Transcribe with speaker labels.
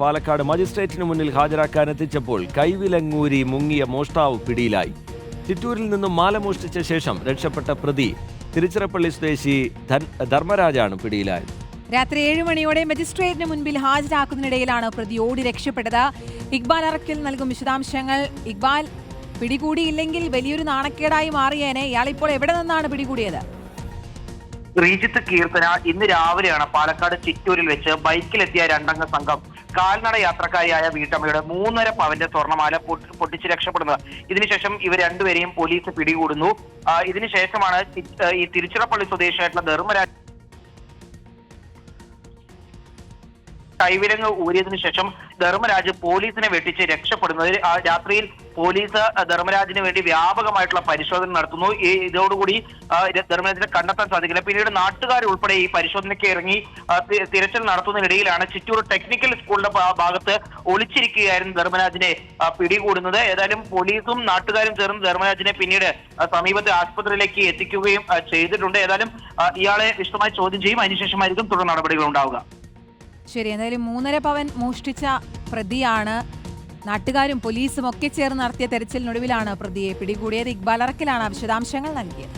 Speaker 1: പാലക്കാട് മജിസ്ട്രേറ്റിന് മുന്നിൽ ഹാജരാക്കാനെത്തിച്ചപ്പോൾ കൈവിലങ്ങൂരി മുങ്ങിയ മോഷ്ടാവ് പിടിയിലായി. ചിറ്റൂരിൽ നിന്നും മാല മോഷ്ടിച്ച ശേഷം രക്ഷപ്പെട്ട പ്രതി തിരുച്ചിറപ്പള്ളി സ്വദേശി ധർമ്മരാജാണ് പിടിയിലായത്.
Speaker 2: രാത്രി 7 മണിയോടെ മജിസ്ട്രേറ്റിന് മുൻപിൽ ഹാജരാക്കുന്നതിനിടയിലാണ് പ്രതി ഓടി രക്ഷപ്പെട്ടത്. ഇക്ബാൽ അറക്കൽ നൽകും വിശദാംശങ്ങൾ. ഇക്ബാൽ, പിടികൂടിയില്ലെങ്കിൽ വലിയൊരു നാണക്കേടായി മാറിയേനെ. ഇയാളിപ്പോൾ എവിടെ നിന്നാണ് പിടികൂടിയത്?
Speaker 3: ശ്രീജിത്ത് കീർത്തന ഇന്ന് രാവിലെയാണ് പാലക്കാട് ചിറ്റൂരിൽ വെച്ച് ബൈക്കിലെത്തിയ രണ്ടംഗ സംഘം കാൽനട യാത്രക്കാരിയായ വീട്ടമ്മയുടെ 3.5 പവന്റെ സ്വർണ്ണമാല പൊട്ടിച്ച് രക്ഷപ്പെടുന്നത്. ഇതിനുശേഷം ഇവർ രണ്ടുപേരെയും പോലീസ് പിടികൂടുന്നു. ഇതിനുശേഷമാണ് ഈ തിരുച്ചിറപ്പള്ളി സ്വദേശിയായിട്ടുള്ള ധർമ്മരാജ് കൈവിലങ്ങ് ഊരിയതിനു ശേഷം ധർമ്മരാജ് പോലീസിനെ വെട്ടിച്ച് രക്ഷപ്പെടുന്നത്. രാത്രിയിൽ പോലീസ് ധർമ്മരാജിന് വേണ്ടി വ്യാപകമായിട്ടുള്ള പരിശോധന നടത്തുന്നു. ഇതോടുകൂടി ധർമ്മരാജിനെ കണ്ടെത്താൻ സാധിക്കില്ല. പിന്നീട് നാട്ടുകാർ ഉൾപ്പെടെ ഈ പരിശോധനയ്ക്ക് ഇറങ്ങി തിരച്ചിൽ നടത്തുന്നതിനിടയിലാണ് ചിറ്റൂർ ടെക്നിക്കൽ സ്കൂളിന്റെ ഭാഗത്ത് ഒളിച്ചിരിക്കുകയായിരുന്നു ധർമ്മരാജിനെ പിടികൂടുന്നത്. ഏതായാലും പോലീസും നാട്ടുകാരും ചേർന്ന് ധർമ്മരാജിനെ പിന്നീട് സമീപത്തെ ആശുപത്രിയിലേക്ക് എത്തിക്കുകയും ചെയ്തിട്ടുണ്ട്. ഏതായാലും ഇയാളെ വിശദമായി ചോദ്യം ചെയ്യും. അതിനുശേഷമായിരിക്കും തുടർ നടപടികൾ ഉണ്ടാവുക.
Speaker 2: ശരി, എന്തായാലും 3.5 പവൻ മോഷ്ടിച്ച പ്രതിയാണ്. നാട്ടുകാരും പോലീസും ഒക്കെ ചേർന്ന് നടത്തിയ തെരച്ചിലിനൊടുവിലാണ് പ്രതിയെ പിടികൂടിയത്. ഇക്ബാൽ അറക്കലാണ് വിശദാംശങ്ങൾ നൽകിയത്.